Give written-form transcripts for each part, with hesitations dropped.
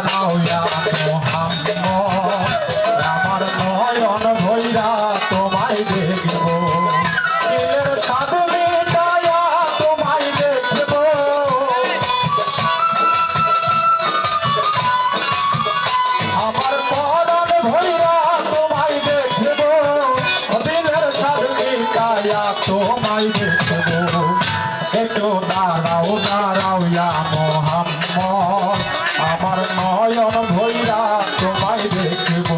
দাঁড়াও ইয়া মুহাম্মদ আমার নয়ন ভৈরা তোমায় দেখব দিলের স্বাদ মিটায়া তোমায় দেখব আমার পরাণ ভৈরা তোমায় দেখব দিলের স্বাদ মিটায়া তোমায় দেখব একটু দাঁড়াও দাঁড়াও ইয়া মুহাম্মদ আমার নয়ন ভৈরা তোমায় দেখব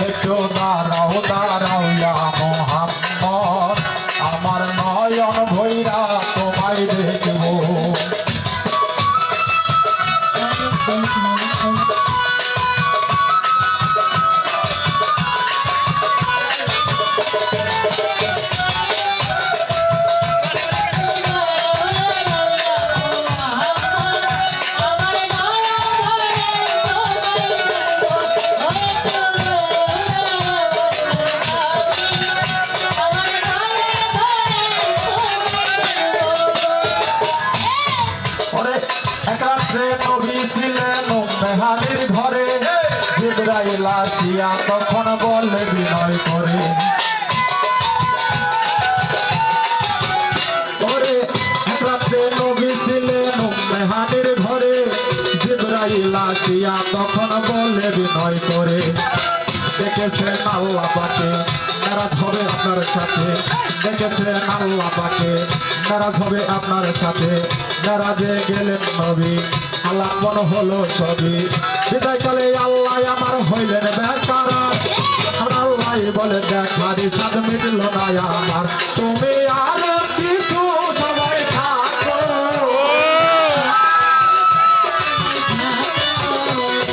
একটু দাঁড়াও দাঁড়াও ইয়া মুহাম্মদ আমার নয়ন ভৈরা তোমায় দেখব নবী ছিলেন মেহানির ঘরে জিবরাইল আসিয়া তখন বলে বিনয় করে নবী ছিলেন মেহানির ঘরে জিবরাইল আসিয়া তখন বলে বিনয় করে দেখেছেন আল্লাহ পাকে মেরাজ হবে আপনার সাথে দেখেছেন আল্লাহ পাকে মেরাজ হবে আপনার সাথে মেরাজে গেলেন নবী আল্লাহ মন হলো সবই বিদায় কালে আল্লাহ আমার হইলেন বেকারা আল্লাহ বলে দেখারি স্বাদ মিটল না আমার তুমি আর কিছু সময় থাকো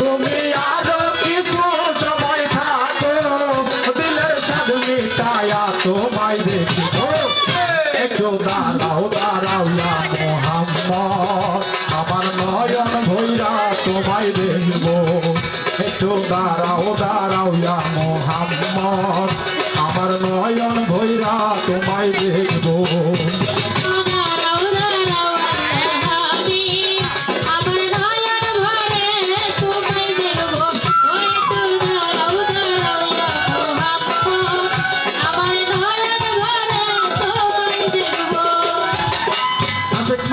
তুমি আর কিছু সময় থাকো দিলের স্বাদ মিটায়া তোমায় দেখিব একটু দাঁড়াও দাঁড়াও ইয়া মুহাম্মদ আমার নয়ন ভৈরা তোমায় দেখব একটু দাঁড়াও দাঁড়াও ইয়া মুহাম্মদ আমার নয়ন ভৈরা তোমায় দেখব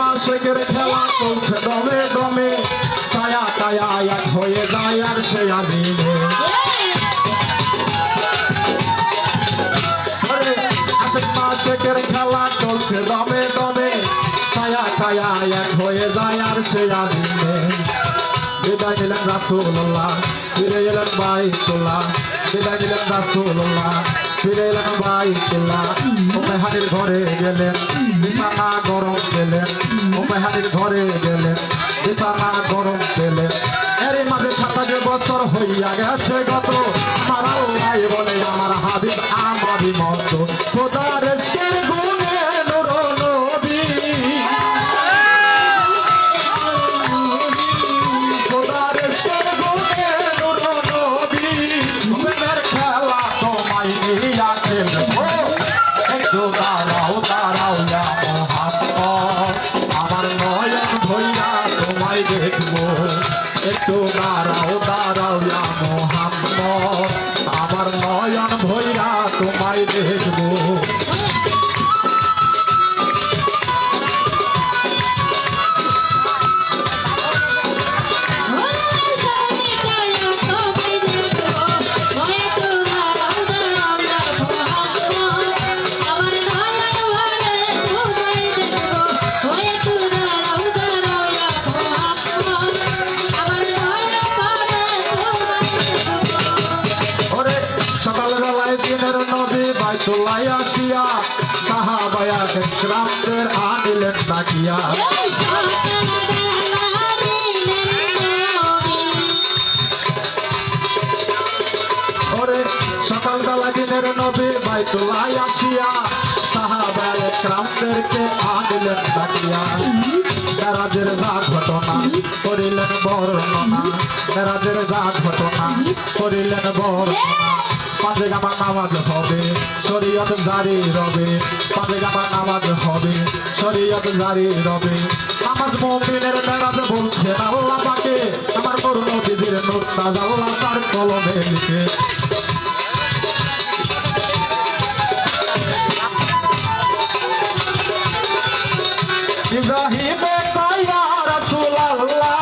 আশেকের খেলা চলছে দমে দমে ছায়া কায়া এক হয়ে যায় আর সে আজিমে আশেকের খেলা চলছে দমে দমে ছায়া কায়া এক হয়ে যায় আর সে আজিমে বিদায় নিলেন রাসূলুল্লাহ ফিরে এলেন বাইতুল্লাহ বিদায় নিলেন রাসূলুল্লাহ ফিরে এলেন বাইতুল্লাহ মেহানির ঘরে গেলেন বিছানা গরম পেলেন মেহানির ঘরে গেলেন বিছানা গরম পেলেন এর মাঝে 27 বছর হইয়া গেছে গত আমার আল্লাহ বলে আমার হাবিব আমারই মত খোদার শের গুণে নূর নবী খোদার শের গুণে নূর নবী মেয়ের খেলা তোমায় নিয়া খেলবো একটু দাঁড়াও দাঁড়াও ইয়া মুহাম্মদ আমার নয়ন ভৈরা তোমায় দেখবো একটু দাঁড়াও দাঁড়াও ইয়া মুহাম্মদ আমার নয়ন ভৈরা তোমায় দেখবো দিনের নবী বাইতুল্লাহ আসিয়া সাহাবায়া একরামদের আনিলেন ডাকিয়া ওরে সকালবেলা দিনের নবী বাইতুল্লাহ আসিয়া সাহাবায়া একরামদেরকে আনিলেন ডাকিয়া মেরাজের যা ঘটনা করিলেন বর্ণনা মেরাজের যা ঘটনা করিলেন বর্ণনা পাঁচে গামার নামাজ হবে শরীয়ত জারি রবে পাঁচে গামার নামাজ হবে শরীয়ত জারি রবে নামাজ মুমিনের মেরাজ বলছেন আল্লাহ পাকে আমার করুন নদীর নোটটা জাল্লা তার কলমে লিখে ইব্রাহিমে কায়া রাসূলুল্লাহ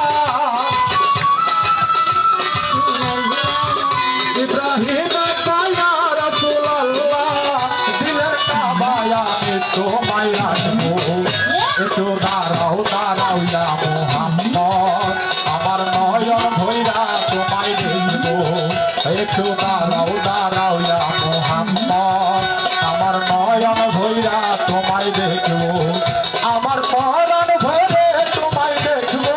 ইব্রাহিমে কায়া রাসূলুল্লাহ দিলের কাবায়া একটু মায়া একটু দাঁড়াও দাঁড়াও ইয়া মুহাম্মদ আমার নয়ন ভৈরা তোমায় দেখবো একটু দাঁড়াও দাঁড়াও ইয়া মুহাম্মদ আমার নয়ন ভৈরা তোমায় দেখবো আমার পরাণ ভরে তোমায় দেখবো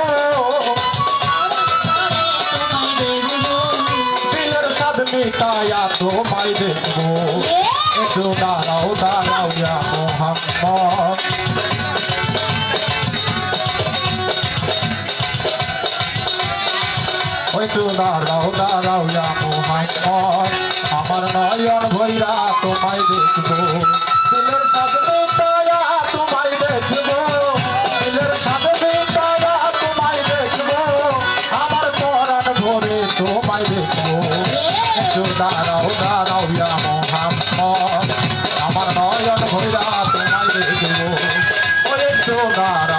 দিলের স্বাদ মিটায়া তোমায় দেখবো একটু দাঁড়াও দাঁড়াও ইয়া মুহাম্মদ একটু দাঁড়াও দাঁড়াও ইয়া মুহাম্মদ আমার নয়ন ভৈরা তোমায় দেখবো দিলের স্বাদ মিটায়া তোমায় দেখবো দিলের স্বাদ মিটায়া তোমায় দেখবো আমার পরাণ ভরে তোমায় দেখবো একটু দাঁড়াও দাঁড়াও ইয়া মুহাম্মদ আমার নয়ন ভৈরা তোমায় দেখবো একটু দাঁড়াও